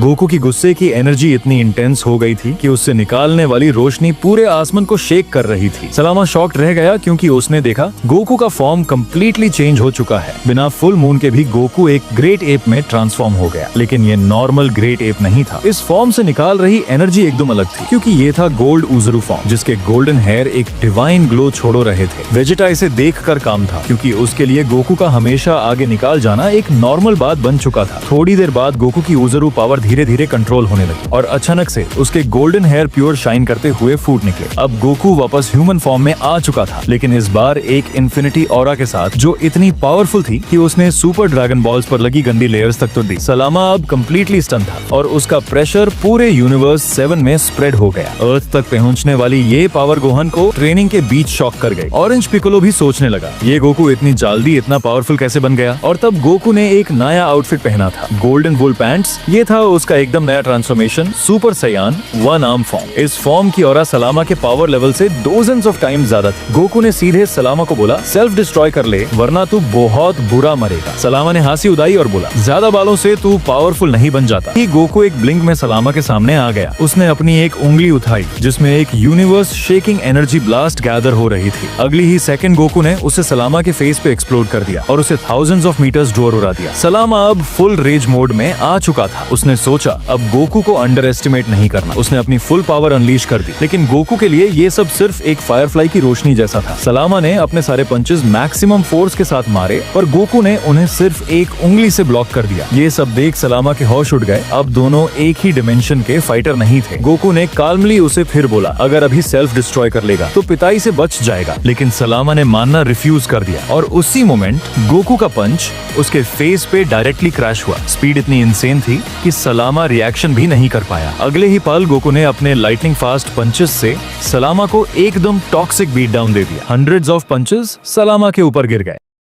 Goku की गुस्से की एनर्जी इतनी इंटेंस हो गई थी कि उससे निकालने वाली रोशनी पूरे आसमान को शेक कर रही थी। सलामा शॉक्ड रह गया क्योंकि उसने देखा गोकू का फॉर्म कम्प्लीटली चेंज हो चुका है। बिना फुल मून के भी गोकू एक ग्रेट एप में ट्रांसफॉर्म हो गया, लेकिन ये नॉर्मल ग्रेट एप नहीं था। इस फॉर्म से निकाल रही एनर्जी एकदम अलग थी, क्योंकि ये था गोल्ड उजरू फॉर्म, जिसके गोल्डन हेयर एक डिवाइन ग्लो छोड़ो रहे थे। वेजिटा इसे देखकर काम था, क्योंकि उसके लिए गोकू का हमेशा आगे निकाल जाना एक नॉर्मल बात बन चुका था। थोड़ी देर बाद गोकू की उजरू पावर धीरे धीरे कंट्रोल होने लगी और अचानक से उसके गोल्डन हेयर प्योर शाइन करते हुए फूट निकले। अब गोकू वापस ह्यूमन फॉर्म में आ चुका था, लेकिन इस बार एक इन्फिनिटी ऑरा के साथ, जो इतनी पावरफुल थी कि उसने सुपर ड्रैगन बॉल्स पर लगी गंदी लेयर्स तक तो दी। सलामा अब कम्प्लीटली स्टन था और उसका प्रेशर पूरे यूनिवर्स 7 में स्प्रेड हो गया। अर्थ तक पहुंचने वाली ये पावर गोहन को ट्रेनिंग के बीच शॉक कर गई। ऑरेंज पिकोलो भी सोचने लगा, ये गोकू इतनी जल्दी इतना पावरफुल कैसे बन गया। और तब गोकू ने एक नया आउटफिट पहना था, गोल्डन वुल पैंट्स। ये था उसका एकदम नया ट्रांसफॉर्मेशन, सुपर सयान वन आर्म फॉर्म। इस फॉर्म की ऑरा सलामा के पावर लेवल से डोजन्स ऑफ टाइम्स ज्यादा थी। गोकू ने सीधे सलामा को बोला, सेल्फ डिस्ट्रॉय कर ले वरना तू बहुत बुरा मरेगा। सलामा ने हंसी उड़ाई और बोला, ज्यादा बालों से तू पावरफुल नहीं बन जाता। गोकू एक ब्लिंक में सलामा के सामने आ गया। उसने अपनी एक उंगली उठाई जिसमें एक universe shaking energy blast gather हो रही थी। अगली ही सेकंड गोकू ने उसे सलामा के फेस पे एक्सप्लोड कर दिया और उसे थाउजेंड्स ऑफ मीटर्स दूर उड़ा दिया। सलामा अब फुल रेज मोड में आ चुका था। उसने सोचा अब गोकू को अंडर एस्टिमेट नहीं करना। उसने अपनी फुल पावर अनलीश कर दी, लेकिन गोकू के लिए ये सब सिर्फ एक फायरफ्लाई की रोशनी जैसा था। सलामा ने अपने सारे पंचेस मैक्सिमम फोर्स के साथ मारे और गोकू ने उन्हें सिर्फ एक उंगली से ब्लॉक कर दिया। ये सब देख सलामा के होश उड़ गए। अब दोनों एक ही डिमेंशन के फाइटर नहीं थे। गोकू ने काल्मली उसे फिर बोला, अगर अभी सेल्फ डिस्ट्रॉय कर लेगा तो पिताई से बच जाएगा, लेकिन सलामा ने मानना रिफ्यूज कर दिया और उसी मोमेंट गोकू का पंच उसके फेस पे डायरेक्टली क्रैश हुआ। स्पीड इतनी इंसेन थी कि सलामा रिएक्शन भी नहीं कर पाया। अगले ही पल गोकू ने अपने लाइटनिंग फास्ट पंचेस से सलामा को एकदम टॉक्सिक बीट डाउन दे दिया। हंड्रेड्स ऑफ पंचेस सलामा के ऊपर गिर गए।